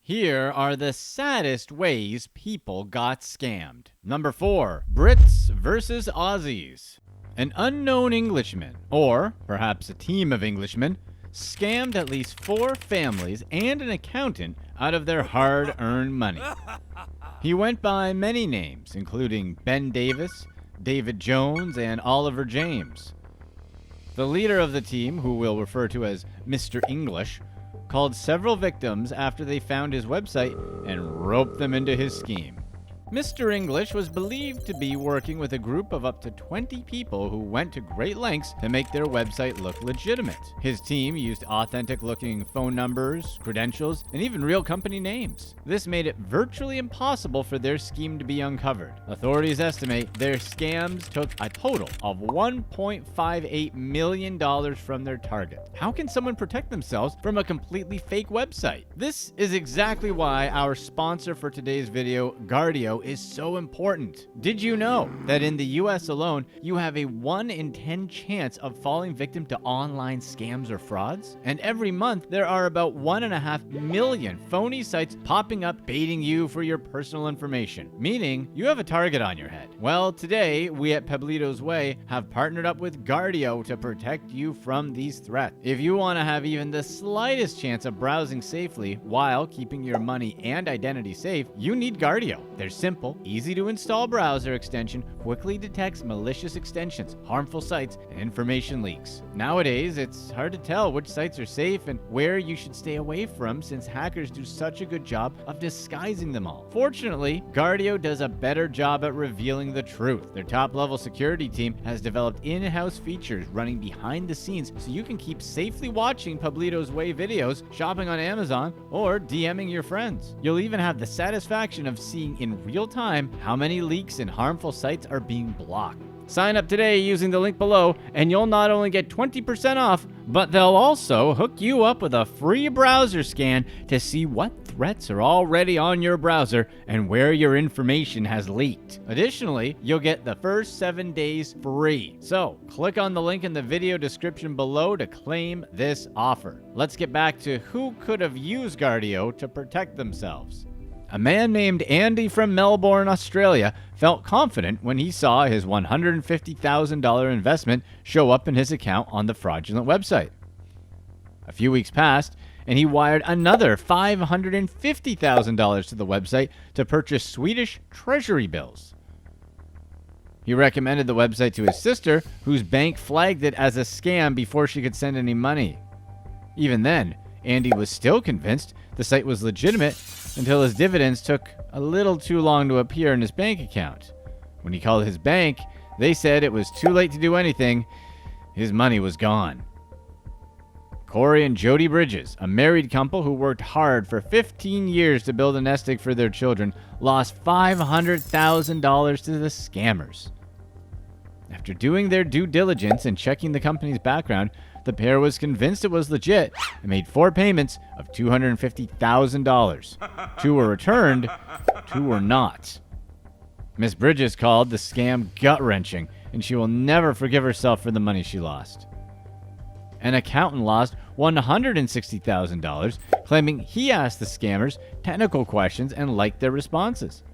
Here are the saddest ways people got scammed. Number 4. Brits versus Aussies. An unknown Englishman, or perhaps a team of Englishmen, scammed at least 4 families and an accountant out of their hard-earned money. He went by many names, including Ben Davis, David Jones, and Oliver James. The leader of the team, who we'll refer to as Mr. English, called several victims after they found his website and roped them into his scheme. Mr. English was believed to be working with a group of up to 20 people who went to great lengths to make their website look legitimate. His team used authentic-looking phone numbers, credentials, and even real company names. This made it virtually impossible for their scheme to be uncovered. Authorities estimate their scams took a total of $1.58 million from their target. How can someone protect themselves from a completely fake website? This is exactly why our sponsor for today's video, Guardio, is so important. Did you know that in the US alone, you have a 1 in 10 chance of falling victim to online scams or frauds? And every month, there are about 1.5 million phony sites popping up baiting you for your personal information, meaning you have a target on your head. Well, today, we at Pablito's Way have partnered up with Guardio to protect you from these threats. If you want to have even the slightest chance of browsing safely while keeping your money and identity safe, you need Guardio. Their simple, easy-to-install browser extension quickly detects malicious extensions, harmful sites, and information leaks. Nowadays, it's hard to tell which sites are safe and where you should stay away from since hackers do such a good job of disguising them all. Fortunately, Guardio does a better job at revealing the truth. Their top-level security team has developed in-house features running behind the scenes so you can keep safely watching Pablito's Way videos, shopping on Amazon, or DMing your friends. You'll even have the satisfaction of seeing in real time how many leaks and harmful sites are being blocked. Sign up today using the link below and you'll not only get 20% off, but they'll also hook you up with a free browser scan to see what threats are already on your browser and where your information has leaked. Additionally, you'll get the first 7 days free. So click on the link in the video description below to claim this offer. Let's get back to who could have used Guardio to protect themselves. A man named Andy from Melbourne, Australia, felt confident when he saw his $150,000 investment show up in his account on the fraudulent website. A few weeks passed, and he wired another $550,000 to the website to purchase Swedish treasury bills. He recommended the website to his sister, whose bank flagged it as a scam before she could send any money. Even then, Andy was still convinced the site was legitimate until his dividends took a little too long to appear in his bank account. When he called his bank, they said it was too late to do anything. His money was gone. Corey and Jody Bridges, a married couple who worked hard for 15 years to build a nest egg for their children, lost $500,000 to the scammers. After doing their due diligence and checking the company's background, the pair was convinced it was legit and made 4 payments of $250,000. 2 were returned, 2 were not. Miss Bridges called the scam gut-wrenching, and she will never forgive herself for the money she lost. An accountant lost $160,000, claiming he asked the scammers technical questions and liked their responses.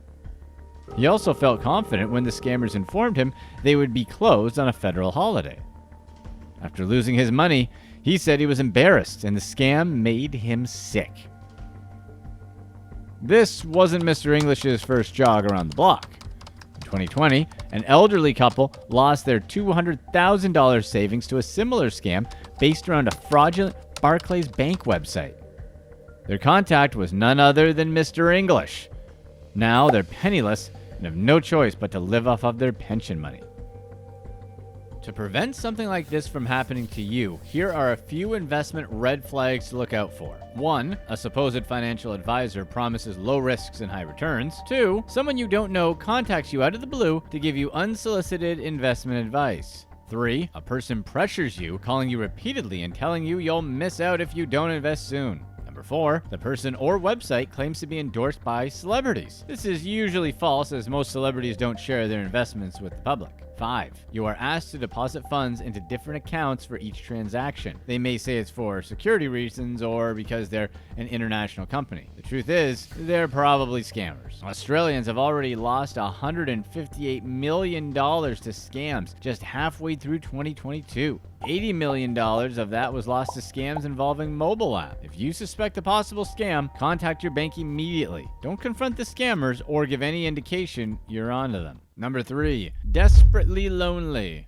He also felt confident when the scammers informed him they would be closed on a federal holiday. After losing his money, he said he was embarrassed and the scam made him sick. This wasn't Mr. English's first jog around the block. In 2020, an elderly couple lost their $200,000 savings to a similar scam based around a fraudulent Barclays Bank website. Their contact was none other than Mr. English. Now they're penniless and have no choice but to live off of their pension money. To prevent something like this from happening to you, here are a few investment red flags to look out for. 1. A supposed financial advisor promises low risks and high returns. 2. Someone you don't know contacts you out of the blue to give you unsolicited investment advice. 3. A person pressures you, calling you repeatedly and telling you you'll miss out if you don't invest soon. Number 4, the person or website claims to be endorsed by celebrities. This is usually false, as most celebrities don't share their investments with the public. 5. You are asked to deposit funds into different accounts for each transaction. They may say it's for security reasons or because they're an international company. The truth is, they're probably scammers. Australians have already lost $158 million to scams just halfway through 2022. $80 million of that was lost to scams involving mobile app. If you suspect a possible scam, contact your bank immediately. Don't confront the scammers or give any indication you're onto them. Number 3. Desperately lonely.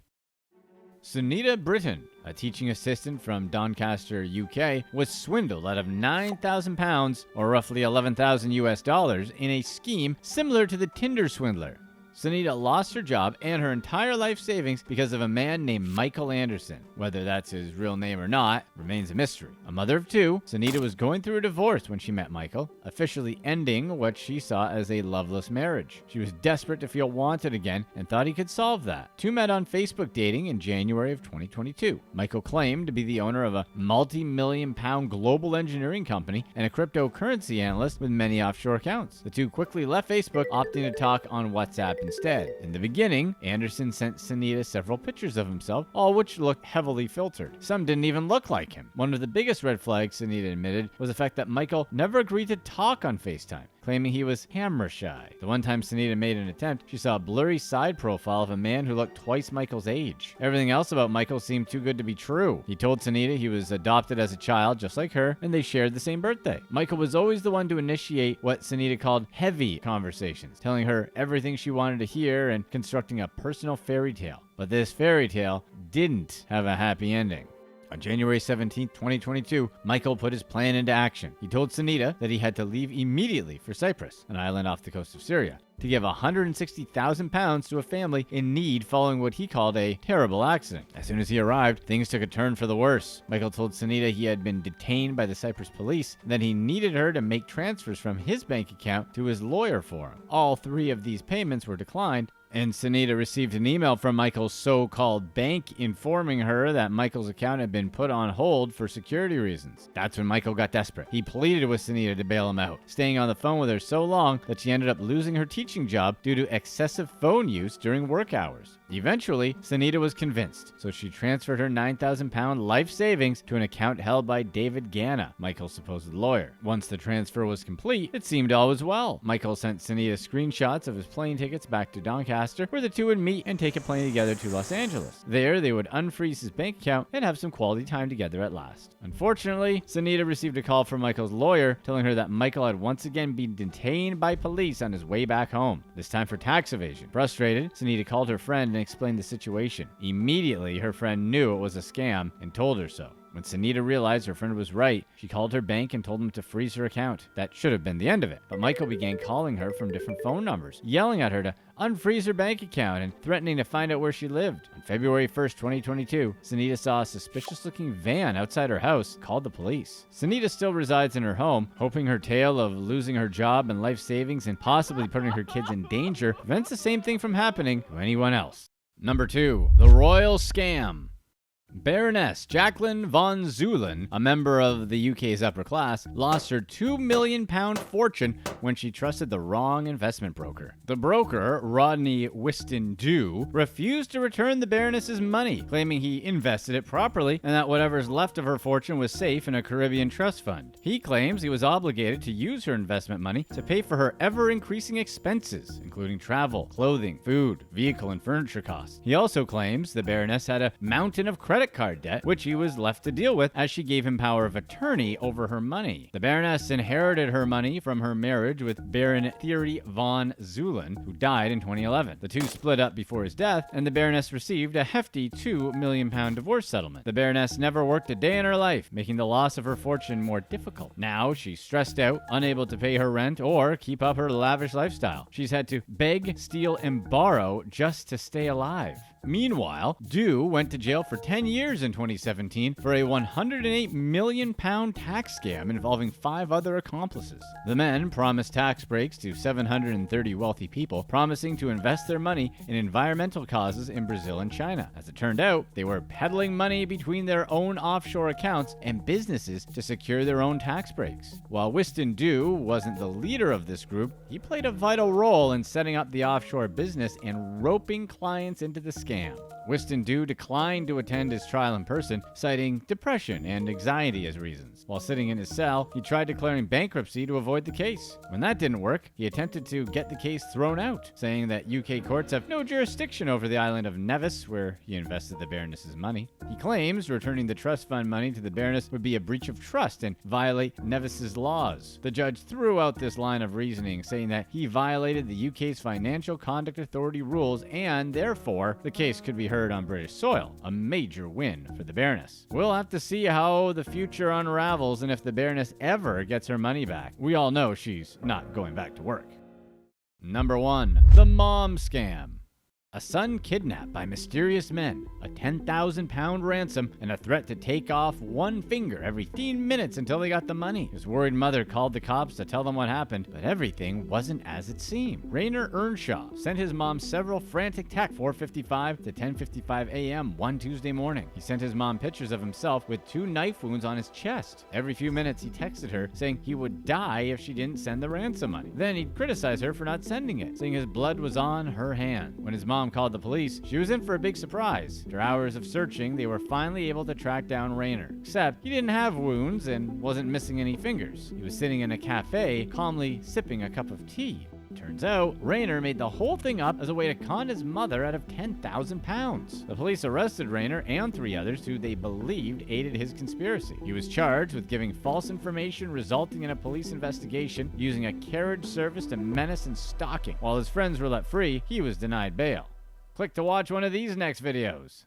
Sunita Brittain, a teaching assistant from Doncaster, UK, was swindled out of £9,000 or roughly $11,000 in a scheme similar to the Tinder Swindler. Sunita lost her job and her entire life savings because of a man named Michael Anderson. Whether that's his real name or not remains a mystery. A mother of 2, Sunita was going through a divorce when she met Michael, officially ending what she saw as a loveless marriage. She was desperate to feel wanted again and thought he could solve that. 2 met on Facebook dating in January of 2022. Michael claimed to be the owner of a multi-million-pound global engineering company and a cryptocurrency analyst with many offshore accounts. The 2 quickly left Facebook, opting to talk on WhatsApp instead. In the beginning, Anderson sent Sunita several pictures of himself, all which looked heavily filtered. Some didn't even look like him. One of the biggest red flags, Sunita admitted, was the fact that Michael never agreed to talk on FaceTime, claiming he was camera shy. The one time Sunita made an attempt, she saw a blurry side profile of a man who looked twice Michael's age. Everything else about Michael seemed too good to be true. He told Sunita he was adopted as a child just like her, and they shared the same birthday. Michael was always the one to initiate what Sunita called heavy conversations, telling her everything she wanted to hear and constructing a personal fairy tale. But this fairy tale didn't have a happy ending. On January 17, 2022, Michael put his plan into action. He told Sunita that he had to leave immediately for Cyprus, an island off the coast of Syria, to give £160,000 to a family in need following what he called a terrible accident. As soon as he arrived, things took a turn for the worse. Michael told Sunita he had been detained by the Cyprus police, and that he needed her to make transfers from his bank account to his lawyer for him. All 3 of these payments were declined, and Sunita received an email from Michael's so-called bank informing her that Michael's account had been put on hold for security reasons. That's when Michael got desperate. He pleaded with Sunita to bail him out, staying on the phone with her so long that she ended up losing her teaching job due to excessive phone use during work hours. Eventually, Sunita was convinced, so she transferred her £9,000 life savings to an account held by David Ganna, Michael's supposed lawyer. Once the transfer was complete, it seemed all was well. Michael sent Sunita screenshots of his plane tickets back to Doncaster, where the 2 would meet and take a plane together to Los Angeles. There, they would unfreeze his bank account and have some quality time together at last. Unfortunately, Sunita received a call from Michael's lawyer telling her that Michael had once again been detained by police on his way back home, this time for tax evasion. Frustrated, Sunita called her friend and explained the situation. Immediately, her friend knew it was a scam and told her so. When Sunita realized her friend was right, she called her bank and told them to freeze her account. That should have been the end of it. But Michael began calling her from different phone numbers, yelling at her to unfreeze her bank account and threatening to find out where she lived. On February 1st, 2022, Sunita saw a suspicious-looking van outside her house, called the police. Sunita still resides in her home, hoping her tale of losing her job and life savings and possibly putting her kids in danger prevents the same thing from happening to anyone else. Number 2. The Royal Scam. Baroness Jacqueline von ZUYLEN, a member of the UK's upper class, lost her £2 million fortune when she trusted the wrong investment broker. The broker, Rodney Whiston-Dew, refused to return the Baroness's money, claiming he invested it properly and that whatever's left of her fortune was safe in a Caribbean trust fund. He claims he was obligated to use her investment money to pay for her ever-increasing expenses, including travel, clothing, food, vehicle, and furniture costs. He also claims the Baroness had a mountain of credit card debt, which he was left to deal with as she gave him power of attorney over her money. The Baroness inherited her money from her marriage with Baron Thierry von ZUYLEN, who died in 2011. The 2 split up before his death, and the Baroness received a hefty £2 million divorce settlement. The Baroness never worked a day in her life, making the loss of her fortune more difficult. Now she's stressed out, unable to pay her rent or keep up her lavish lifestyle. She's had to beg, steal, and borrow just to stay alive. Meanwhile, Du went to jail for 10 years in 2017 for a £108 million tax scam involving 5 other accomplices. The men promised tax breaks to 730 wealthy people, promising to invest their money in environmental causes in Brazil and China. As it turned out, they were peddling money between their own offshore accounts and businesses to secure their own tax breaks. While Winston Du wasn't the leader of this group, he played a vital role in setting up the offshore business and roping clients into the scam. Winston Du declined to attend his trial in person, citing depression and anxiety as reasons. While sitting in his cell, he tried declaring bankruptcy to avoid the case. When that didn't work, he attempted to get the case thrown out, saying that UK courts have no jurisdiction over the island of Nevis, where he invested the Baroness's money. He claims returning the trust fund money to the Baroness would be a breach of trust and violate Nevis's laws. The judge threw out this line of reasoning, saying that he violated the UK's Financial Conduct Authority rules and, therefore, the case could be heard on British soil, a major win for the Baroness. We'll have to see how the future unravels and if the Baroness ever gets her money back. We all know she's not going back to work. Number 1. The Mom Scam. A son kidnapped by mysterious men, a £10,000 ransom, and a threat to take off one finger every 15 minutes until they got the money. His worried mother called the cops to tell them what happened, but everything wasn't as it seemed. Rainer Earnshaw sent his mom several frantic texts 4:55 to 10:55 a.m. one Tuesday morning. He sent his mom pictures of himself with 2 knife wounds on his chest. Every few minutes he texted her saying he would die if she didn't send the ransom money. Then he'd criticize her for not sending it, saying his blood was on her hand. When his mom called the police, she was in for a big surprise. After hours of searching, they were finally able to track down Rainer. Except he didn't have wounds and wasn't missing any fingers. He was sitting in a cafe, calmly sipping a cup of tea. Turns out, Rainer made the whole thing up as a way to con his mother out of £10,000. The police arrested Rainer and 3 others who they believed aided his conspiracy. He was charged with giving false information resulting in a police investigation, using a carriage service to menace and stalking. While his friends were let free, he was denied bail. Click to watch one of these next videos.